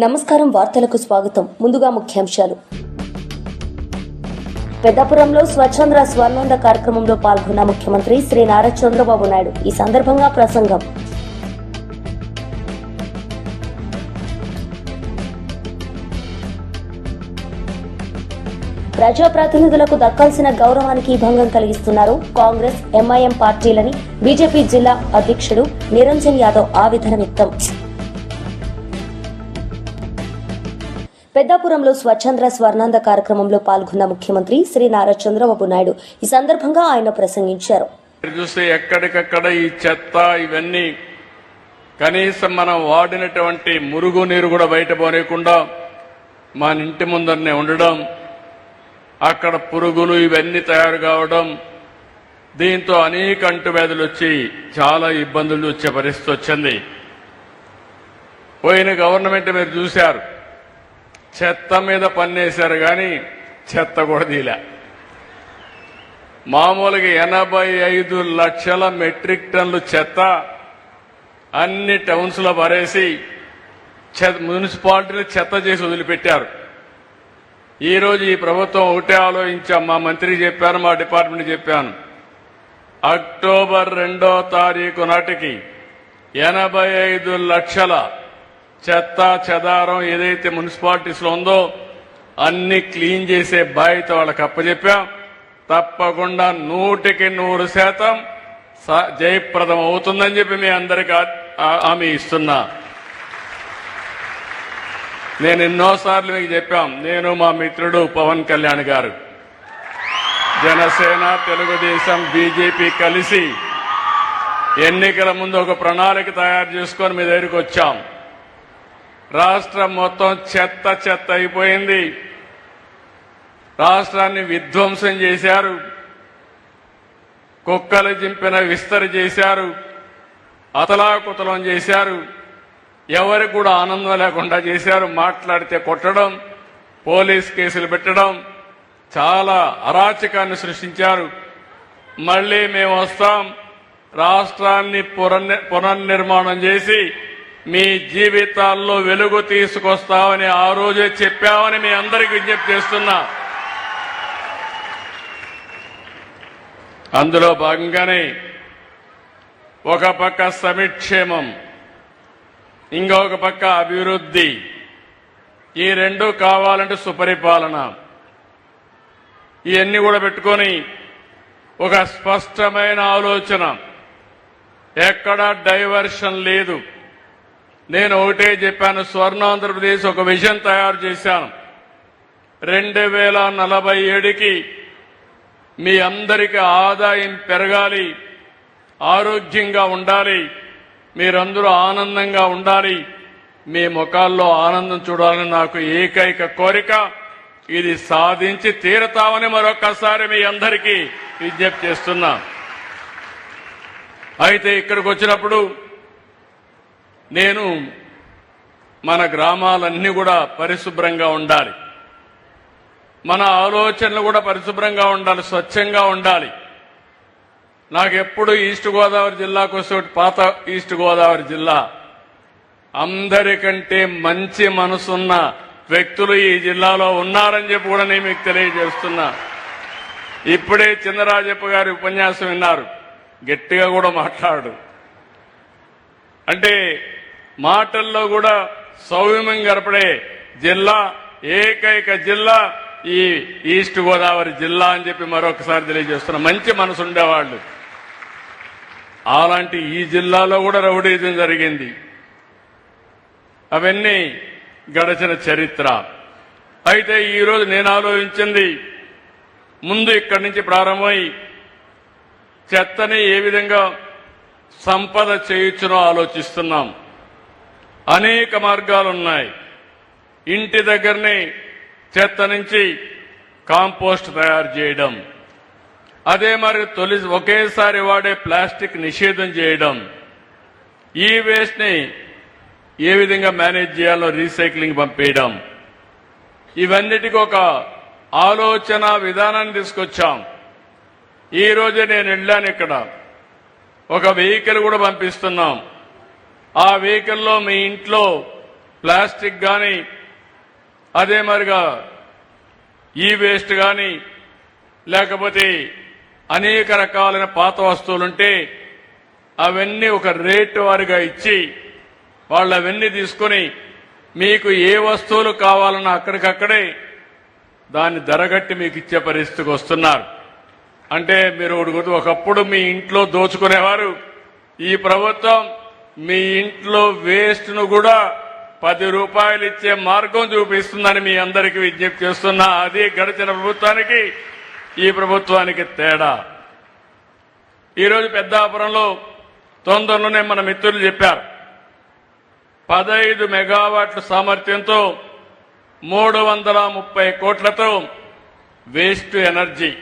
నమస్కారం. వార్తలకు స్వాగతం. ముందుగా ముఖ్యాంశాలు. పెద్దాపురంలో స్వచ్ఛంద్ర స్వర్ణాంద కార్యక్రమంలో పాల్గొన్న ముఖ్యమంత్రి శ్రీ నారా చంద్రబాబు నాయుడు. ఈ సందర్భంగా ప్రసంగం. ప్రజాప్రతినిధులకు దక్కాల్సిన గౌరవానికి భంగం కలిగిస్తున్నారు కాంగ్రెస్, ఎంఐఎం పార్టీలని బీజేపీ జిల్లా అధ్యక్షుడు నిరంజన్ యాదవ్ ఆవేదన వ్యక్తం. పెద్దాపురంలో స్వచ్ఛంద్ర స్వర్ణాంద కార్యక్రమంలో పాల్గొన్న ముఖ్యమంత్రి శ్రీ నారా చంద్రబాబు నాయుడు. ఈ సందర్భంగా ఆయన ప్రసంగించారు. చూస్తే ఎక్కడికక్కడ ఈ చెత్త ఇవన్నీ కనీసం మనం వాడినటువంటి మురుగు నీరు కూడా బయట పోనీయకుండా మన ఇంటి ముందరనే ఉండడం, అక్కడ పురుగులు ఇవన్నీ తయారు కావడం, దీంతో అనేక అంటువ్యాధులు వచ్చి చాలా ఇబ్బందులు వచ్చే పరిస్థితి వచ్చింది. పోయిన గవర్నమెంట్ మీరు చూశారు, చెత్త మీద పన్నేశారు కానీ చెత్త కూడా తీలే. మామూలుగా 85 లక్షల మెట్రిక్ టన్నులు చెత్త అన్ని టౌన్స్ లో పరేసి మున్సిపాలిటీని చెత్త చేసి వదిలిపెట్టారు. ఈరోజు ఈ ప్రభుత్వం ఒకటే ఆలోచించాం. మా మంత్రికి చెప్పాను, మా డిపార్ట్మెంట్ చెప్పాను, అక్టోబర్ 2వ తారీఖు నాటికి 85 లక్షల చెత్త చెదారం ఏదైతే మున్సిపాలిటీస్ లో ఉందో అన్ని క్లీన్ చేసే బాధ్యత వాళ్ళకి అప్పచెప్పాం. తప్పకుండా 100% జయప్రదం అవుతుందని చెప్పి మీ అందరికీ హామీ ఇస్తున్నా. నేను ఎన్నోసార్లు మీకు చెప్పాం, నేను మా మిత్రుడు పవన్ కళ్యాణ్ గారు జనసేన, తెలుగుదేశం, బీజేపీ కలిసి ఎన్నికల ముందు ఒక ప్రణాళిక తయారు చేసుకొని మీ దగ్గరికి వచ్చాం. రాష్ట్రం మొత్తం చెత్త చెత్త అయిపోయింది. రాష్ట్రాన్ని విధ్వంసం చేశారు, కుక్కలు చింపిన విస్తరి చేశారు, అతలాకుతలం చేశారు, ఎవరికి కూడా ఆనందం లేకుండా చేశారు. మాట్లాడితే కొట్టడం, పోలీస్ కేసులు పెట్టడం, చాలా అరాచకాన్ని సృష్టించారు. మళ్లీ మేము వస్తాం, రాష్ట్రాన్ని పునర్నిర్మాణం చేసి మీ జీవితాల్లో వెలుగు తీసుకొస్తామని ఆ రోజే చెప్పామని మీ అందరికీ విజ్ఞప్తి చేస్తున్నా. అందులో భాగంగానే ఒక పక్క సంక్షేమం, ఇంకొక పక్క అభివృద్ధి, ఈ రెండు కావాలంటే సుపరిపాలన, ఇవన్నీ కూడా పెట్టుకొని ఒక స్పష్టమైన ఆలోచన, ఎక్కడా డైవర్షన్ లేదు. నేను ఒకటే చెప్పాను, స్వర్ణాంధ్రప్రదేశ్ ఒక విజన్ తయారు చేశాను. 2047కి మీ అందరికీ ఆదాయం పెరగాలి, ఆరోగ్యంగా ఉండాలి, మీరందరూ ఆనందంగా ఉండాలి, మీ ముఖాల్లో ఆనందం చూడాలని నాకు ఏకైక కోరిక. ఇది సాధించి తీరతామని మరొక్కసారి మీ అందరికీ విజ్ఞప్తి చేస్తున్నా. అయితే ఇక్కడికి వచ్చినప్పుడు నేను మన గ్రామాలన్నీ కూడా పరిశుభ్రంగా ఉండాలి, మన ఆలోచనలు కూడా పరిశుభ్రంగా ఉండాలి, స్వచ్ఛంగా ఉండాలి. నాకెప్పుడు ఈస్ట్ గోదావరి జిల్లాకు వస్తే, పాత ఈస్ట్ గోదావరి జిల్లా, అందరికంటే మంచి మనసున్న వ్యక్తులు ఈ జిల్లాలో ఉన్నారని చెప్పి కూడా నేను మీకు తెలియజేస్తున్నా. ఇప్పుడే చిన్నరాజప్ప గారి ఉపన్యాసం విన్నారు, గట్టిగా కూడా మాట్లాడు అంటే మాటల్లో కూడా సౌమ్యం గడపడే జిల్లా, ఏకైక జిల్లా ఈ ఈస్ట్ గోదావరి జిల్లా అని చెప్పి మరొకసారి తెలియజేస్తున్నా. మంచి మనసు ఉండేవాళ్లు. అలాంటి ఈ జిల్లాలో కూడా రౌడీజం జరిగింది. అవన్నీ గడచిన చరిత్ర. అయితే ఈరోజు నేను ఆలోచించింది, ముందు ఇక్కడి నుంచి ప్రారంభమై చెత్తని ఏ విధంగా సంపద చేయొచ్చునో ఆలోచిస్తున్నాం. అనేక మార్గాలున్నాయి. ఇంటి దగ్గరనే చెత్త నుంచి కాంపోస్ట్ తయారు చేయడం, అదే మరి ఒకేసారి వాడే ప్లాస్టిక్ నిషేధం చేయడం, ఈ వేస్ట్ ని ఏ విధంగా మేనేజ్ చేయాలో రీసైక్లింగ్ పంపేయడం, ఇవన్నిటికీ ఒక ఆలోచన విధానాన్ని తీసుకొచ్చాం. ఈ రోజే నేను వెళ్ళాను, ఇక్కడ ఒక వెహికల్ కూడా పంపిస్తున్నాం. ఆ వెహికల్లో మీ ఇంట్లో ప్లాస్టిక్ కానీ అదే మరిగా ఈ వేస్ట్ కానీ లేకపోతే అనేక రకాలైన పాత వస్తువులుంటే అవన్నీ ఒక రేటు వారిగా ఇచ్చి వాళ్ళు అవన్నీ తీసుకుని మీకు ఏ వస్తువులు కావాలన్నా అక్కడికక్కడే దాన్ని ధరగట్టి మీకు ఇచ్చే పరిస్థితికి వస్తున్నారు. అంటే మీరు ఒకప్పుడు మీ ఇంట్లో దోచుకునేవారు, ఈ ప్రభుత్వం మీ ఇంట్లో వేస్ట్ ను కూడా 10 రూపాయలు ఇచ్చే మార్గం చూపిస్తుందని మీ అందరికీ విజ్ఞప్తి చేస్తున్నా. అది గడిచిన ప్రభుత్వానికి ఈ ప్రభుత్వానికి తేడా. ఈరోజు పెద్దాపురంలో తొందరలోనే మన మిత్రులు చెప్పారు 15 మెగావాట్ల సామర్థ్యంతో 330 కోట్లతో వేస్ట్ ఎనర్జీ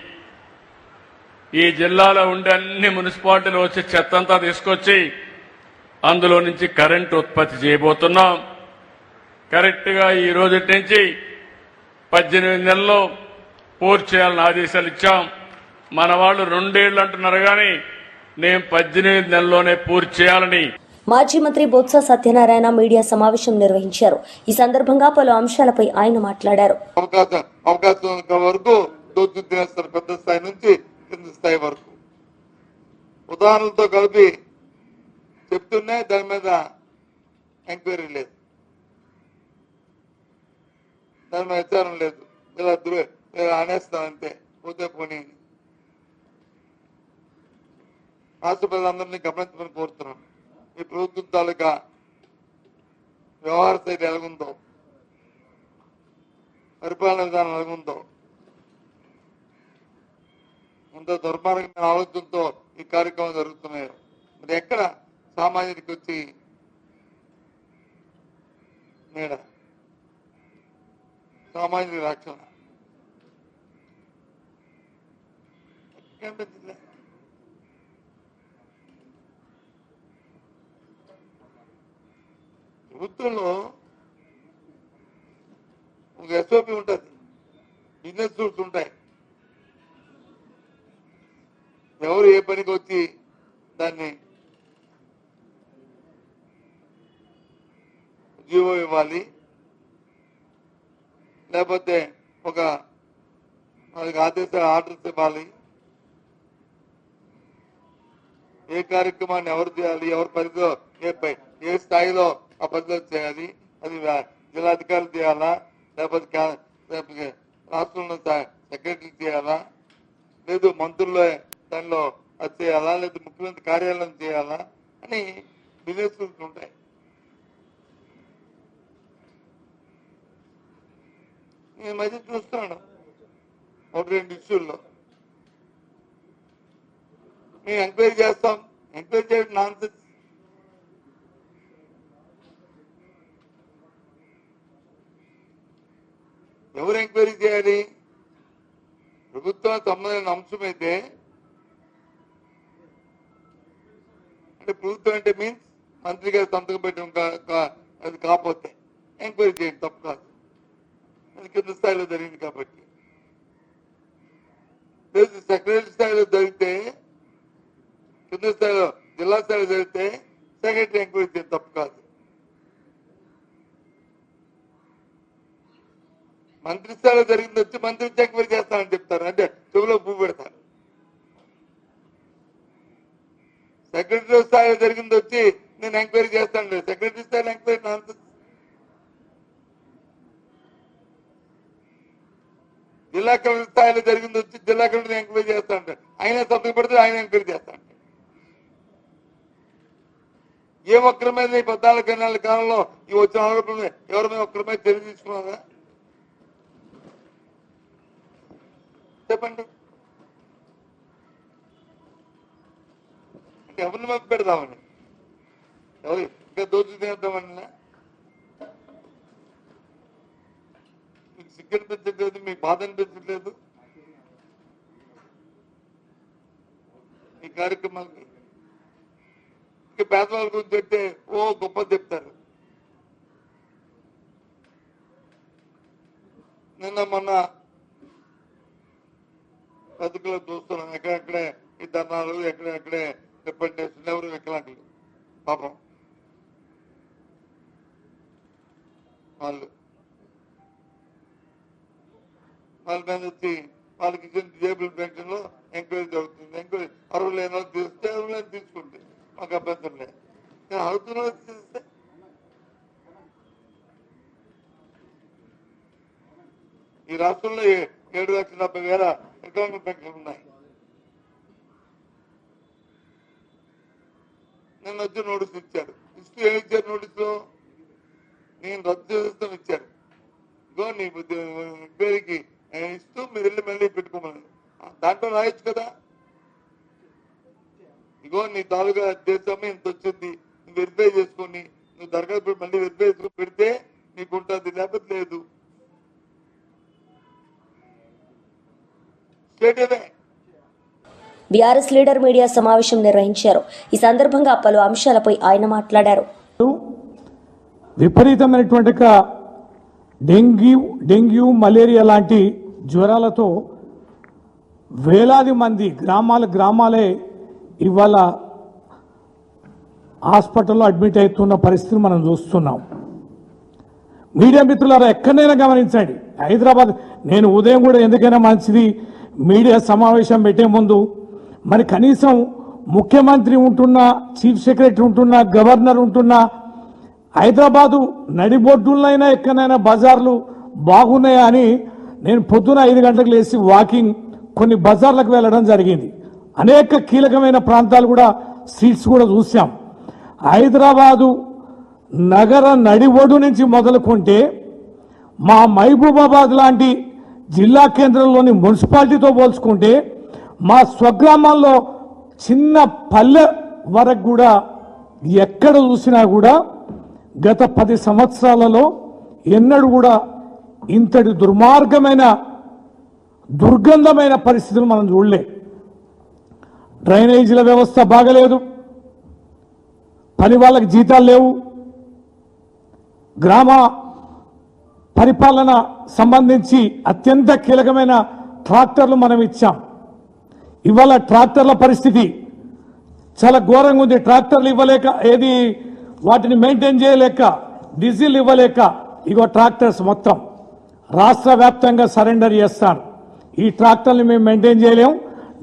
ఈ జిల్లాలో ఉండే అన్ని మున్సిపాలిటీలు వచ్చి చెత్తంతా తీసుకొచ్చి అందులో నుంచి కరెంటు ఉత్పత్తి చేయబోతున్నాం. కరెక్ట్ గా ఈ రోజు నుంచి 18 నెలల్లో పూర్తి చేయాలని ఆదేశాలు ఇచ్చాం. మన వాళ్ళు 2 ఏళ్లు అంటున్నారు కానీ నేను 18 నెలల్లోనే పూర్తి చేయాలని. మాజీ మంత్రి బొత్స సత్యనారాయణ మీడియా సమావేశం నిర్వహించారు. ఈ సందర్భంగా పలు అంశాలపై ఆయన మాట్లాడారు. అవకాశం వరకు దోచుకునేస్తారు, పెద్ద స్థాయి నుంచి కింద స్థాయి వరకు ఉదాహరణలతో కలిపి చెప్తున్నా దాని మీద ఎంక్వైరీ లేదు, దాని మీద విచారం లేదు. ఇలా అనేస్తాం అంతే, పోతే పోనీ. రాష్ట్ర ప్రజలందరినీ గమనించమని కోరుతున్నాం. ఈ ప్రభుత్వం తాలూకా వ్యవహార శైలి ఎలాగుందో, పరిపాలన విధానం ఎలాగుందో, ఇంత దుర్మార్గమైన ఆలోచనతో ఈ కార్యక్రమం జరుగుతున్నాయి. మరి ఎక్కడ సామాన్యుడికి వచ్చి నీడ, సామాన్యుడి రక్షణ కనిపించింది. ప్రభుత్వంలో ఒక ఎస్ఓపి ఉంటుంది, బిజినెస్ రూల్స్ ఉంటాయి. ఎవరు ఏ పనికి వచ్చి దాన్ని జీవో ఇవ్వాలి, లేకపోతే ఒక ఆర్డర్స్ ఇవ్వాలి, ఏ కార్యక్రమాన్ని ఎవరు చేయాలి, ఎవరి పరిధిలో ఏ స్థాయిలో ఆ పరిధిలో చేయాలి, అది జిల్లాధికారులు చేయాలా, లేకపోతే రాష్ట్రంలో సెక్రటరీ చేయాలా, లేదు మంత్రుల్లో దానిలో అది చేయాలా, లేదా ముఖ్యమంత్రి కార్యాలయం చేయాలా అని బిజినెస్ రూల్స్ ఉంటాయి. నేను మధ్య చూస్తున్నాను 1-2 ఇష్యూల్లో మేము ఎంక్వైరీ చేస్తాం. ఎంక్వైరీ చేయడం నాన్ సెన్స్. ఎవరు ఎంక్వైరీ చేయాలి? ప్రభుత్వం సంబంధించిన అంశం అయితే, అంటే ప్రభుత్వం అంటే మీన్స్ మంత్రి గారు సంతకం పెట్టడం అది కాకపోతే ఎంక్వైరీ చేయండి, తప్పు కాదు. అది కింద స్థాయిలో జరిగింది కాబట్టి. లేదు సెక్రటరీ స్థాయిలో జరిగితే, కింద స్థాయిలో జిల్లా స్థాయిలో జరిగితే సెక్రటరీ ఎంక్వైరీ చేయడం తప్పు కాదు. మంత్రి స్థాయిలో జరిగింది వచ్చి మంత్రి ఎంక్వైరీ చేస్తానని చెప్తారు, అంటే చెవులో పువ్వు పెడతారు. సెక్రటరీ స్థాయిలో జరిగింది వచ్చి నేను ఎంక్వైరీ చేస్తాను లేదు. సెక్రటరీ స్థాయిలో ఎంక్వైరీ నాన్. జిల్లా కలెక్టర్ స్థాయిలో జరిగింది వచ్చి జిల్లా కలెక్టర్ ఎంక్వైరీ చేస్తా ఉంటాడు, ఆయన సంతకం పెడితే ఆయన ఎంక్వైరీ చేస్తా ఉంటాడు. ఏ ఒక్కరి మీద ఈ 14 నెలల కాలంలో ఈ వచ్చిన ఆరోపణలు ఎవరి మీద ఒక్కరి మీద చర్య తీసుకున్నారా చెప్పండి. ఎవరిని మీద పెడదామని, ఎవరు ఇంకా దోచు తినేద్దామని మీకు సిగ్గు అనిపించట్లేదు, మీకు బాధ అనిపించట్లేదు ఈ కార్యక్రమాలకి. ఇంకా పేదవాళ్ళ గురించి చెప్తే ఓ గొప్ప చెప్తారు. నిన్న మొన్న బతుకులో చూస్తున్నాం, ఎక్కడెక్కడే ఈ ధర్నాలు, ఎక్కడెక్కడే రిప్రజెంటేషన్, ఎవరు వికలాంగులు పాపం వాళ్ళ మీద వచ్చి వాళ్ళకి ఇచ్చిన డిజేబుల్ పెన్షన్ లో ఎంక్వైరీ జరుగుతుంది. ఎంక్వైరీ అర్హులు లేని వాళ్ళు తీస్తే అర్హులు తీసుకుంటే మాకు అభ్యంతరం లేదు. కానీ అర్హుతున్న తీస్తే ఈ రాష్ట్రంలో 7,70,000 వికలాంగుల పెన్షన్లు ఉన్నాయి. నిన్న వచ్చి నోటీస్ ఇచ్చారు. ఇస్తూ ఏమి ఇచ్చారు? నోటీసులో నేను రద్దు చేస్తాం ఇచ్చారు. ఇగో నీ ఎంక్వైరీకి ఇస్తూ మీరు వెళ్ళి మళ్ళీ పెట్టుకోమని దాంట్లో రాయొచ్చు కదా. ఇగో నీ తాలూకా చేస్తాము ఇంత వచ్చింది, నువ్వు వెరిఫై చేసుకొని నువ్వు దరఖాస్తు మళ్ళీ వెరిఫై చేసుకుని పెడితే నీకు ఉంటుంది, లేకపోతే లేదు. బీఆర్ఎస్ లీడర్ మీడియా సమావేశం నిర్వహించారు. ఈ సందర్భంగా పలు అంశాలపై ఆయన మాట్లాడారు. విపరీతమైనటువంటి డెంగ్యూ మలేరియా లాంటి జ్వరాలతో వేలాది మంది గ్రామాలే ఇవాళ హాస్పిటల్లో అడ్మిట్ అవుతున్న పరిస్థితిని మనం చూస్తున్నాం. మీడియా మిత్రులారా ఎక్కడైనా గమనించండి. హైదరాబాద్ నేను ఉదయం కూడా ఎందుకైనా మంచిది మీడియా సమావేశం పెట్టే ముందు మరి కనీసం ముఖ్యమంత్రి ఉంటున్నా, చీఫ్ సెక్రటరీ ఉంటున్నా, గవర్నర్ ఉంటున్నా హైదరాబాదు నడిబొడ్డులైనా ఎక్కడైనా బజార్లు బాగున్నాయా అని నేను పొద్దున 5 గంటలకు లేచి వాకింగ్ కొన్ని బజార్లకు వెళ్ళడం జరిగింది. అనేక కీలకమైన ప్రాంతాలు కూడా స్ట్రీట్స్ కూడా చూసాం. హైదరాబాదు నగర నడిబొడ్డు నుంచి మొదలుకుంటే మా మహబూబాబాద్ లాంటి జిల్లా కేంద్రంలోని మున్సిపాలిటీతో పోల్చుకుంటే మా స్వగ్రామాల్లో చిన్న పల్లె వరకు కూడా ఎక్కడ చూసినా కూడా గత 10 సంవత్సరాలలో ఎన్నడూ కూడా ఇంతటి దుర్గంధమైన పరిస్థితులు మనం చూడలే. డ్రైనేజీల వ్యవస్థ బాగలేదు, పని వాళ్ళకి జీతాలు లేవు, గ్రామ పరిపాలన సంబంధించి అత్యంత కీలకమైన ట్రాక్టర్లు మనం ఇచ్చాం. ఇవాళ ట్రాక్టర్ల పరిస్థితి చాలా ఘోరంగా ఉంది. ట్రాక్టర్లు ఇవ్వలేక వాటిని మెయింటైన్ చేయలేక, డీజిల్ ఇవ్వలేక ఇగో ట్రాక్టర్స్ మొత్తం రాష్ట్ర వ్యాప్తంగా సరెండర్ చేస్తారు. ఈ ట్రాక్టర్లు మేము మెయింటైన్ చేయలేం,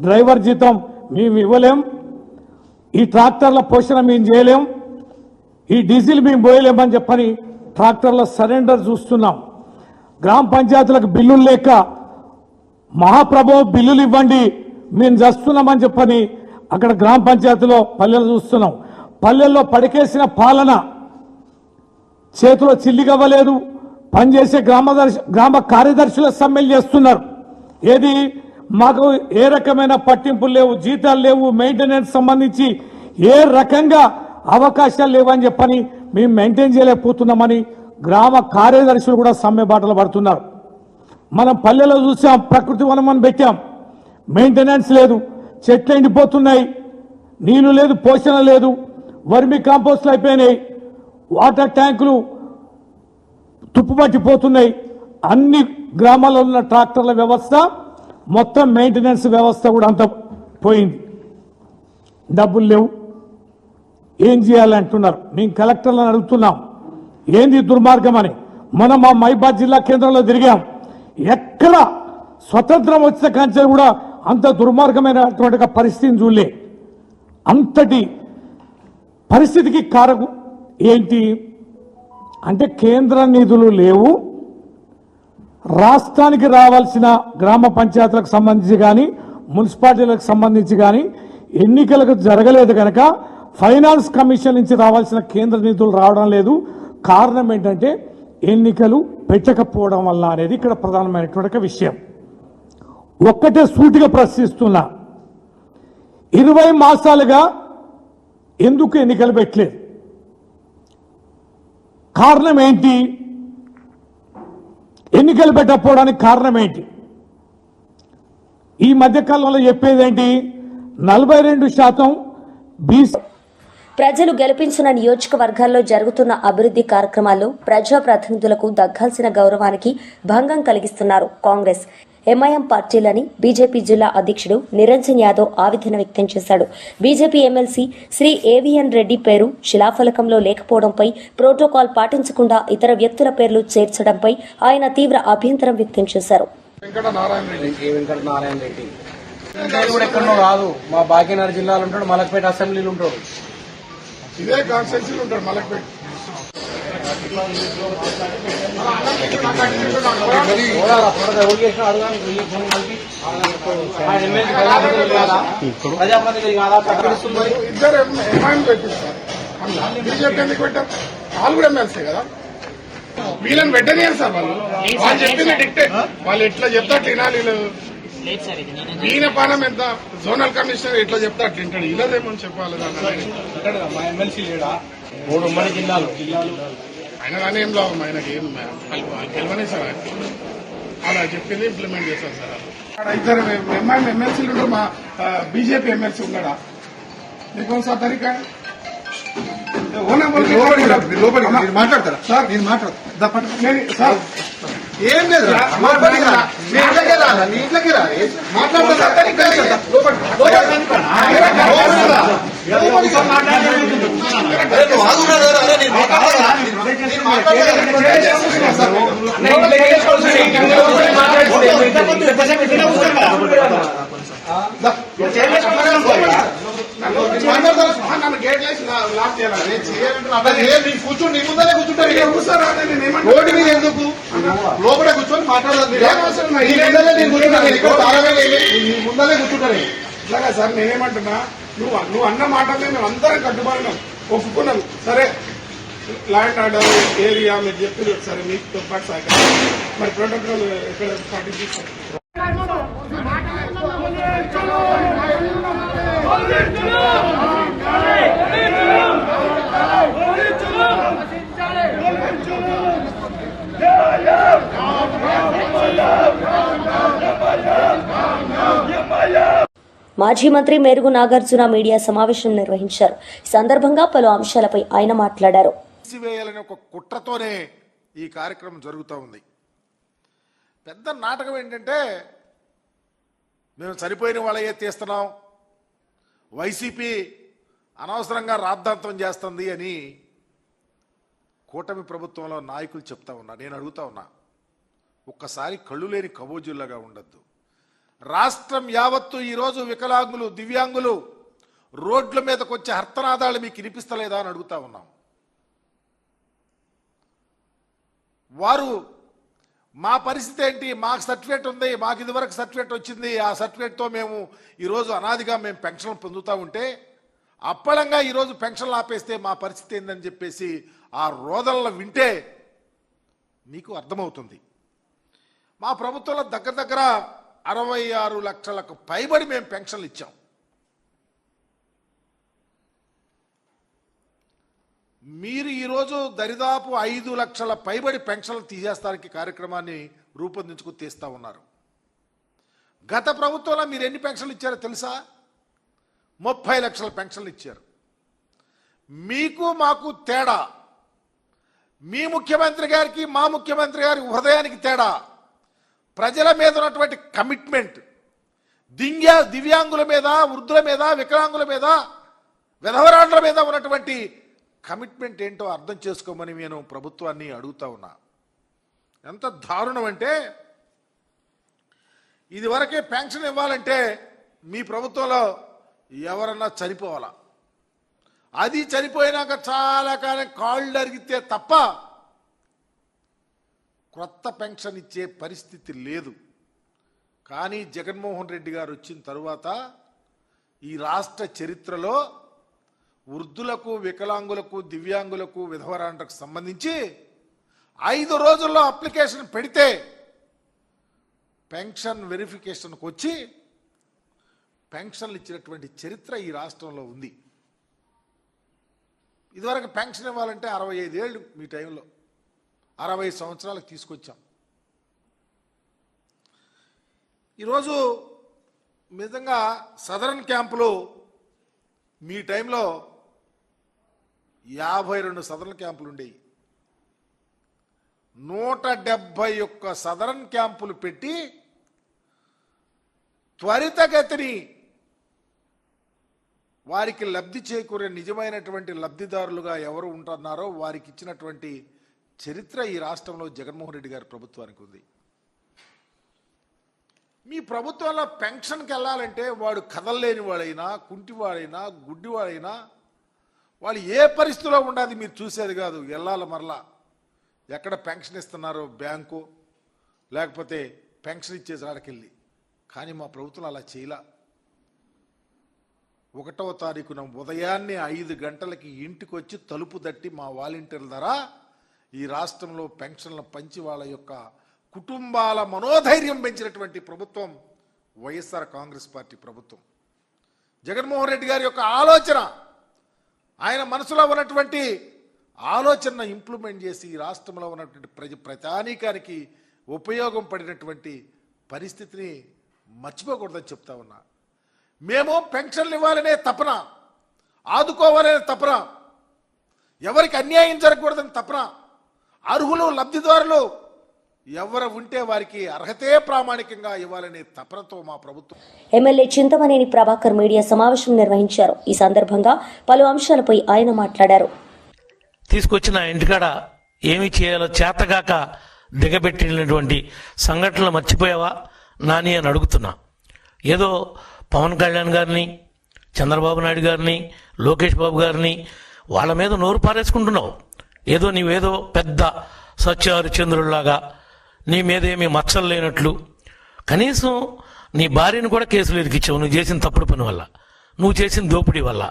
డ్రైవర్ జీతం మేము ఇవ్వలేం, ఈ ట్రాక్టర్ల పోషణ మేము చేయలేం, ఈ డీజిల్ మేము పోయలేమని చెప్పని ట్రాక్టర్ల సరెండర్ చూస్తున్నాం. గ్రామ పంచాయతీలకు బిల్లులు లేక మహాప్రభు బిల్లులు ఇవ్వండి మేము చేస్తున్నామని చెప్పని అక్కడ గ్రామ పంచాయతీలో పల్లెలు చూస్తున్నాం. పల్లెల్లో పడికేసిన పాలన చేతిలో చిల్లిగవ్వలేదు. పనిచేసే గ్రామ కార్యదర్శుల సమ్మెలు చేస్తున్నారు. మాకు ఏ రకమైన పట్టింపులు లేవు, జీతాలు లేవు, మెయింటెనెన్స్ సంబంధించి ఏ రకంగా అవకాశాలు లేవని చెప్పని మేము మెయింటైన్ చేయలేకపోతున్నామని గ్రామ కార్యదర్శులు కూడా సమ్మె బాటలు పడుతున్నారు. మనం పల్లెలో చూసాం, ప్రకృతి వనం అని పెట్టాం, మెయింటెనెన్స్ లేదు, చెట్లు ఎండిపోతున్నాయి, నీళ్లు లేదు, పోషణ లేదు, వర్మి కాంపోస్ట్లు అయిపోయినాయి, వాటర్ ట్యాంకులు తుప్పుపట్టిపోతున్నాయి. అన్ని గ్రామాల్లో ఉన్న ట్రాక్టర్ల వ్యవస్థ మొత్తం మెయింటెనెన్స్ వ్యవస్థ కూడా అంత పోయింది. డబ్బులు లేవు, ఏం చేయాలంటున్నారు. మేము కలెక్టర్లను అడుగుతున్నాం ఏంది దుర్మార్గం అని. మనం మా మహిబాద్ జిల్లా కేంద్రంలో తిరిగాం. ఎక్కడ స్వతంత్రం వచ్చిన కంచెలు కూడా అంత దుర్మార్గమైనటువంటి పరిస్థితిని చూడలే. అంతటి పరిస్థితికి కారకం ఏంటి అంటే కేంద్ర నిధులు లేవు, రాష్ట్రానికి రావాల్సిన గ్రామ పంచాయతీలకు సంబంధించి కానీ మున్సిపాలిటీలకు సంబంధించి కానీ ఎన్నికలకు జరగలేదు కనుక ఫైనాన్స్ కమిషన్ నుంచి రావాల్సిన కేంద్ర నిధులు రావడం లేదు. కారణం ఏంటంటే ఎన్నికలు పెట్టకపోవడం వల్ల అనేది ఇక్కడ ప్రధానమైనటువంటి విషయం. ఒక్కటే సూటిగా ప్రశ్నిస్తున్నా, 20 మాసాలుగా ఎందుకు ఎన్నికలు పెట్టలేదు? కారణం ఏంటి? ఎన్నికలు పెట్టకపోవడానికి కారణం ఏంటి? ఈ మధ్యకాలంలో చెప్పేదేంటి? 42% బీసీ. ప్రజలు గెలిపించిన నియోజకవర్గాల్లో జరుగుతున్న అభివృద్ధి కార్యక్రమాల్లో ప్రజాప్రతినిధులకు దక్కాల్సిన గౌరవానికి భంగం కలిగిస్తున్నారు కాంగ్రెస్. ఎంఐఎం పార్టీలని బీజేపీ జిల్లా అధ్యక్షుడు నిరంజన్ యాదవ్ ఆవేదన వ్యక్తం చేశాడు. BJP MLC Shri AVN Reddy పేరు శిలాఫలకంలో లేకపోవడంపై, ప్రోటోకాల్ పాటించకుండా ఇతర వ్యక్తుల పేర్లు చేర్చడంపై ఆయన తీవ్ర అభ్యంతరం వ్యక్తం చేశారు. వెంకటనారాయణ రెడ్డి కూడా ఎక్కడో కాదు, మా భాగ్యనగర్ జిల్లాలో ఉంటాడు, మలక్పేట అసెంబ్లీలో ఉంటాడు. ఇదే కాన్స్టిట్యూన్సీలో ఉంటాడు మలక్పేట. ఇద్దరు ఎంఐఎం పెట్టిస్తారు. బీజేపీ ఎందుకు పెట్టారు? వాళ్ళు కూడా ఎమ్మెల్సీ కదా, వీళ్ళని పెట్టనియారు సార్. వాళ్ళు చెప్పింది డిక్టేట్, వాళ్ళు ఎట్లా చెప్తే అట్లా వినాలి. ఈయన పానం ఎంత జోనల్ కమిషనర్ ఎట్లా చెప్తే అట్లా వింటాడు. ఇలాదేమో చెప్పాలి. మా ఎమ్మెల్సీ లేడా? 3 ఉమ్మడి జిల్లాలు ఆయన కానీ ఏం లాభం, ఆయనకి ఏం గెలవనే సార్. ఆయన అలా చెప్పింది ఇంప్లిమెంట్ చేస్తారు సార్. అక్కడ ఇద్దరు ఎంఐఎం ఎమ్మెల్సీలు ఉంటారు, మా బీజేపీ ఎమ్మెల్సీ ఉన్నాడా? నీకు సార్ తరీకా మాట్లాడతారా సార్? నేను మాట్లాడతా సార్ ఏం లేదు, ఇంట్లోకి రా, నన్ను గేట్ వేసి లాక్ చేయాలి. కూర్చొని నీ ముందరే కూర్చుంటారు. రోడ్డు మీద ఎందుకు లోపల కూర్చొని మాట్లాడదు. ముందరే కూర్చుంటారు. ఇట్లాగా సార్ నేనేమంటున్నా, నువ్వు అన్న మాటలే మేము అందరం కట్టుబడినాం, ఒప్పుకున్నాం. సరే ల్యాండ్ ఆర్డర్ ఏరియా మీరు చెప్పింది సరే, మీతో పాటు సహకారం. మరి ప్రోటోకాల్ ఎక్కడ పాటించారు? మాజీ మంత్రి మేరుగు నాగార్జున మీడియా సమావేశం నిర్వహించారు. ఈ సందర్భంగా పలు అంశాలపై ఆయన మాట్లాడారు. తీసివేయాలనే ఒక కుట్రతోనే ఈ కార్యక్రమం జరుగుతూ ఉంది. పెద్ద నాటకం ఏంటంటే, మేము చనిపోయిన వాళ్ళే తీస్తున్నాం, వైసీపీ అనవసరంగా రాద్ధాంతం చేస్తుంది అని కూటమి ప్రభుత్వంలో నాయకులు చెప్తా ఉన్నా. నేను అడుగుతా ఉన్నా, ఒక్కసారి కళ్ళు లేని కబోజుల్లాగా ఉండద్దు. రాష్ట్రం యావత్తు ఈరోజు వికలాంగులు, దివ్యాంగులు రోడ్ల మీదకి వచ్చే హర్తనాదాలు మీకు వినిపిస్తలేదా అని అడుగుతా ఉన్నాం. వారు మా పరిస్థితి ఏంటి, మాకు సర్టిఫికేట్ ఉంది, మాకు ఇదివరకు సర్టిఫికేట్ వచ్చింది, ఆ సర్టిఫికేట్తో మేము ఈరోజు అనాదిగా మేము పెన్షన్లు పొందుతూ ఉంటే అప్పళంగా ఈరోజు పెన్షన్లు ఆపేస్తే మా పరిస్థితి ఏందని చెప్పేసి ఆ రోదనలు వింటే మీకు అర్థమవుతుంది. మా ప్రభుత్వంలో దగ్గర 66 లక్షలకు పైబడి మేము పెన్షన్లు ఇచ్చాం. మీరు ఈరోజు దరిదాపు 5 లక్షల పైబడి పెన్షన్లు తీసేస్తానికి కార్యక్రమాన్ని రూపొందించుకు తీస్తూ ఉన్నారు. గత ప్రభుత్వంలో మీరు ఎన్ని పెన్షన్లు ఇచ్చారో తెలుసా? 30 లక్షల పెన్షన్లు ఇచ్చారు. మీకు మాకు తేడా, మీ ముఖ్యమంత్రి గారికి మా ముఖ్యమంత్రి గారి హృదయానికి తేడా, ప్రజల మీద ఉన్నటువంటి కమిట్మెంట్, దివ్యాంగుల మీద, వృద్ధుల మీద, వికలాంగుల మీద, విధవరాండ్ల మీద ఉన్నటువంటి కమిట్మెంట్ ఏంటో అర్థం చేసుకోమని నేను ప్రభుత్వాన్ని అడుగుతా ఉన్నా. ఎంత దారుణం అంటే, ఇదివరకే పెన్షన్ ఇవ్వాలంటే మీ ప్రభుత్వంలో ఎవరన్నా చనిపోవాలా, అది చనిపోయినాక చాలా కాలం కాళ్ళు అరిగితే తప్ప కొత్త పెన్షన్ ఇచ్చే పరిస్థితి లేదు. కానీ జగన్మోహన్ రెడ్డి గారు వచ్చిన తరువాత ఈ రాష్ట్ర చరిత్రలో వృద్ధులకు, వికలాంగులకు, దివ్యాంగులకు, విధవరాండ్రకు సంబంధించి 5 రోజుల్లో అప్లికేషన్ పెడితే పెన్షన్ వెరిఫికేషన్కి వచ్చి పెన్షన్లు ఇచ్చినటువంటి చరిత్ర ఈ రాష్ట్రంలో ఉంది. ఇదివరకు పెన్షన్ ఇవ్వాలంటే 65 ఏళ్ళు, మీ టైంలో 60 సంవత్సరాలకు తీసుకొచ్చాం. ఈరోజు నిజంగా సదరన్ క్యాంపులు మీ టైంలో 52 సదరన్ క్యాంపులు ఉండేవి. 171 సదరన్ క్యాంపులు పెట్టి త్వరితగతిని వారికి లబ్ధి చేకూరే నిజమైనటువంటి లబ్ధిదారులుగా ఎవరు ఉంటున్నారో వారికి ఇచ్చినటువంటి చరిత్ర ఈ రాష్ట్రంలో జగన్మోహన్ రెడ్డి గారి ప్రభుత్వానికి ఉంది. మీ ప్రభుత్వంలో పెన్షన్కి వెళ్ళాలంటే వాడు కదలలేని వాడైనా, కుంటివాడైనా, గుడ్డివాడైనా వాళ్ళు ఏ పరిస్థితిలో ఉండదు మీరు చూసేది కాదు. వెళ్ళాలి మరలా ఎక్కడ పెన్షన్ ఇస్తున్నారో బ్యాంకు లేకపోతే పెన్షన్ ఇచ్చేసి ఆడకెళ్ళి. కానీ మా ప్రభుత్వం అలా చేయలా. 1వ తారీఖున ఉదయాన్నే 5 గంటలకి ఇంటికి వచ్చి తలుపు తట్టి మా వాలంటీర్ల ద్వారా ఈ రాష్ట్రంలో పెన్షన్లు పంచి వాళ్ళ యొక్క కుటుంబాల మనోధైర్యం పెంచినటువంటి ప్రభుత్వం వైఎస్ఆర్ కాంగ్రెస్ పార్టీ ప్రభుత్వం. జగన్మోహన్ రెడ్డి గారి యొక్క ఆలోచన, ఆయన మనసులో ఉన్నటువంటి ఆలోచన ఇంప్లిమెంట్ చేసి ఈ రాష్ట్రంలో ఉన్నటువంటి ప్రజానీకానికి ఉపయోగం పడినటువంటి పరిస్థితిని మర్చిపోకూడదని చెప్తా ఉన్నా. మేము పెన్షన్లు ఇవ్వాలనే తపన, ఆదుకోవాలనే తపన, ఎవరికి అన్యాయం జరగకూడదని తపన, అర్హులు లబ్ధిదారులు ఎవరు ఉంటే వారికి అర్హతే ప్రామాణికంగా ఇవ్వాలనే తపనతో మా ప్రభుత్వం. ఎమ్మెల్యే చింతమనేని ప్రభాకర్ మీడియా సమావేశం నిర్వహించారు. ఈ సందర్భంగా పలు అంశాలపై ఆయన మాట్లాడారు. తీసుకొచ్చిన ఇంటికాడ ఏమి చేయాలో చేతగాక దిగబెట్టినటువంటి సంఘటనలు మర్చిపోయావా నాని అని అడుగుతున్నా. ఏదో పవన్ కళ్యాణ్ గారిని, చంద్రబాబు నాయుడు గారిని, లోకేష్ బాబు గారిని వాళ్ళ మీద నోరు పారేసుకుంటున్నావు. ఏదో నీవేదో పెద్ద సత్యహరిచంద్రుల్లాగా నీ మీదేమీ మచ్చలు లేనట్లు. కనీసం నీ భార్యను కూడా కేసులు ఇరికిచ్చావు నువ్వు చేసిన తప్పుడు పని వల్ల, నువ్వు చేసిన దోపిడీ వల్ల.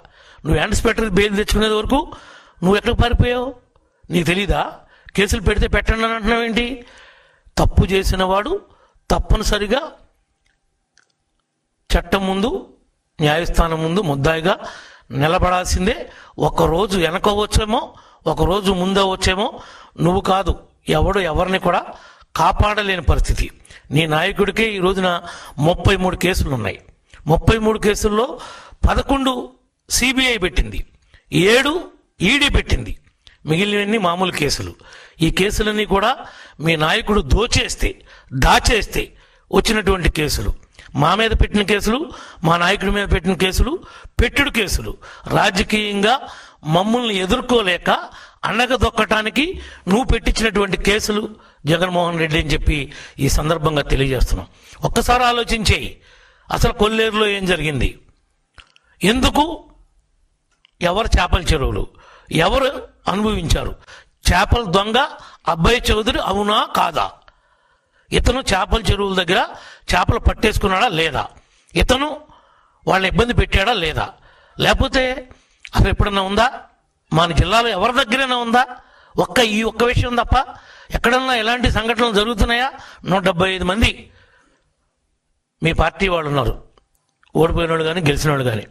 నువ్వు యాంటిసిపేటరీ బెయిల్ తెచ్చుకునేది వరకు నువ్వు ఎక్కడికి పారిపోయావు? నీకు తెలీదా? కేసులు పెడితే పెట్టండి అని అంటున్నావు ఏంటి? తప్పు చేసిన వాడు తప్పనిసరిగా చట్టం ముందు, న్యాయస్థానం ముందు ముద్దాయిగా నిలబడాల్సిందే. ఒకరోజు వెనకవచ్చేమో, ఒకరోజు ముందవచ్చేమో, నువ్వు కాదు ఎవడు ఎవరిని కూడా కాపాడలేని పరిస్థితి. నీ నాయకుడికే ఈ రోజున 33 కేసులు ఉన్నాయి. 33 కేసుల్లో 11 సిబిఐ పెట్టింది, 7 ఈడీ పెట్టింది, మిగిలినవన్నీ మామూలు కేసులు. ఈ కేసులన్నీ కూడా మీ నాయకుడు దాచేస్తే వచ్చినటువంటి కేసులు. మా మీద పెట్టిన కేసులు, మా నాయకుడి మీద పెట్టిన కేసులు పెట్టుడు కేసులు. రాజకీయంగా మమ్మల్ని ఎదుర్కోలేక అణగదొక్కటానికి నువ్వు పెట్టించినటువంటి కేసులు జగన్మోహన్ రెడ్డి అని చెప్పి ఈ సందర్భంగా తెలియజేస్తున్నాం. ఒక్కసారి ఆలోచించేయి, అసలు కొల్లేరులో ఏం జరిగింది? ఎందుకు? ఎవరు చేపల చెరువులు ఎవరు అనుభవించారు? చేపల దొంగ అబ్బాయి చౌదరి అవునా కాదా? ఇతను చేపల చెరువుల దగ్గర చేపలు పట్టేసుకున్నాడా లేదా? ఇతను వాళ్ళని ఇబ్బంది పెట్టాడా లేదా? లేకపోతే అసలు ఎప్పుడన్నా ఉందా? మన జిల్లాలో ఎవరి దగ్గరైనా ఉందా? ఈ ఒక్క విషయం తప్ప ఎక్కడన్నా ఎలాంటి సంఘటనలు జరుగుతున్నాయా? 175 మంది మీ పార్టీ వాళ్ళు ఉన్నారు, ఓడిపోయిన వాళ్ళు కానీ గెలిచిన వాళ్ళు కానీ.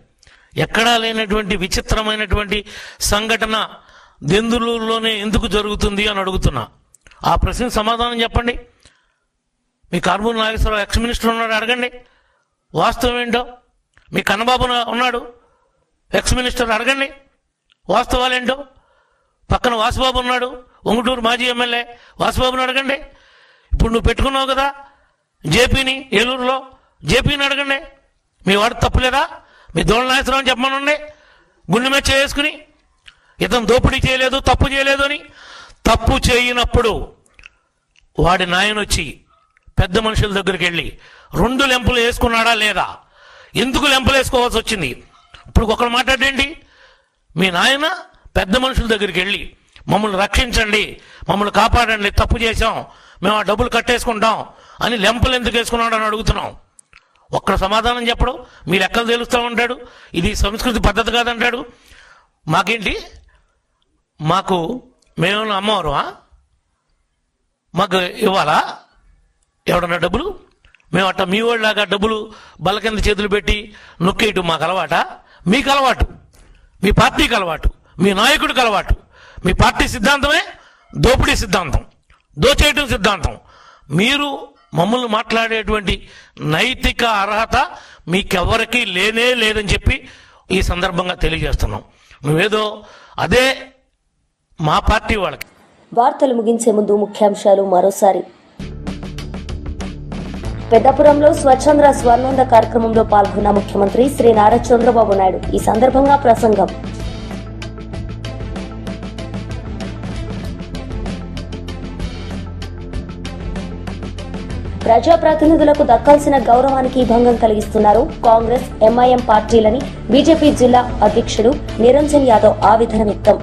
ఎక్కడా లేనటువంటి విచిత్రమైనటువంటి సంఘటన దెందులూరులోనే ఎందుకు జరుగుతుంది అని అడుగుతున్నా. ఆ ప్రశ్నకు సమాధానం చెప్పండి. మీ కార్మూరి నాగేశ్వరరావు ఎక్స్ మినిస్టర్ ఉన్నాడు, అడగండి వాస్తవం ఏంటో. మీ కన్నబాబు ఉన్నాడు ఎక్స్ మినిస్టర్, అడగండి వాస్తవాలేంటో. పక్కన వాసుబాబు ఉన్నాడు, ఉంగుటూరు మాజీ ఎమ్మెల్యే, వాసుబాబుని అడగండి. ఇప్పుడు నువ్వు పెట్టుకున్నావు కదా జేపీని, ఏలూరులో జేపీని అడగండి. మీ వాడు తప్పులేదా? మీ దోళ నాగేశ్వరరావు అని చెప్పమనండి. గుండె మీద చేసుకుని ఇతను దోపిడీ చేయలేదు, తప్పు చేయలేదు అని. తప్పు చేయనప్పుడు వాడి నాయనొచ్చి పెద్ద మనుషుల దగ్గరికి వెళ్ళి 2 లెంపులు వేసుకున్నాడా లేదా? ఎందుకు లెంపులు వేసుకోవాల్సి వచ్చింది? ఇప్పుడు ఒకరు మాట్లాడేంటి? మీ నాయన పెద్ద మనుషుల దగ్గరికి వెళ్ళి మమ్మల్ని రక్షించండి, మమ్మల్ని కాపాడండి, తప్పు చేశాం, మేము ఆ డబ్బులు కట్టేసుకుంటాం అని లెంపులు ఎందుకు వేసుకున్నాడు అని అడుగుతున్నాం. ఒక్కడ సమాధానం చెప్పడు. మీ లెక్కలు తెలుస్తూ ఉంటాడు. ఇది సంస్కృతి పద్ధతి కాదంటాడు. మాకేంటి? మేమేమన్నా అమ్మవారు? మాకు ఇవ్వాలా ఎవడన్నా డబ్బులు? మేము అట్ట మీ వాళ్ళలాగా డబ్బులు బల్ల కింద చేతులు పెట్టి నొక్కేయటం మాకు అలవాట? మీకు అలవాటు, మీ పార్టీకి అలవాటు, మీ నాయకుడికి అలవాటు. మీ పార్టీ సిద్ధాంతమే దోపిడీ సిద్ధాంతం, దోచేయటం సిద్ధాంతం. మీరు మమ్మల్ని మాట్లాడేటువంటి నైతిక అర్హత మీకెవరికి లేనే లేదని చెప్పి ఈ సందర్భంగా తెలియజేస్తున్నాం. నువ్వేదో అదే మా పార్టీ వాళ్ళకి. వార్తలు ముగించే ముందు ముఖ్యాంశాలు మరోసారి. పెద్దపురంలో స్వచ్ఛంద్ర స్వర్ణాంద కార్యక్రమంలో పాల్గొన్న ముఖ్యమంత్రి శ్రీ నారా చంద్రబాబు నాయుడు. ఈ సందర్భంగా ప్రసంగం. ప్రజాప్రతినిధులకు దక్కాల్సిన గౌరవానికి భంగం కలిగిస్తున్నారు కాంగ్రెస్, ఎంఐఎం పార్టీలని బీజేపీ జిల్లా అధ్యక్షుడు నిరంజన్ యాదవ్ ఆవేదన వ్యక్తం.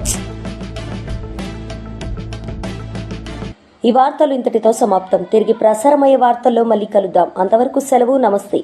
ఈ వార్తలు ఇంతటితో సమాప్తం. తిరిగి ప్రసారమయ్యే వార్తల్లో మళ్ళీ కలుద్దాం. అంతవరకు సెలవు. నమస్తే.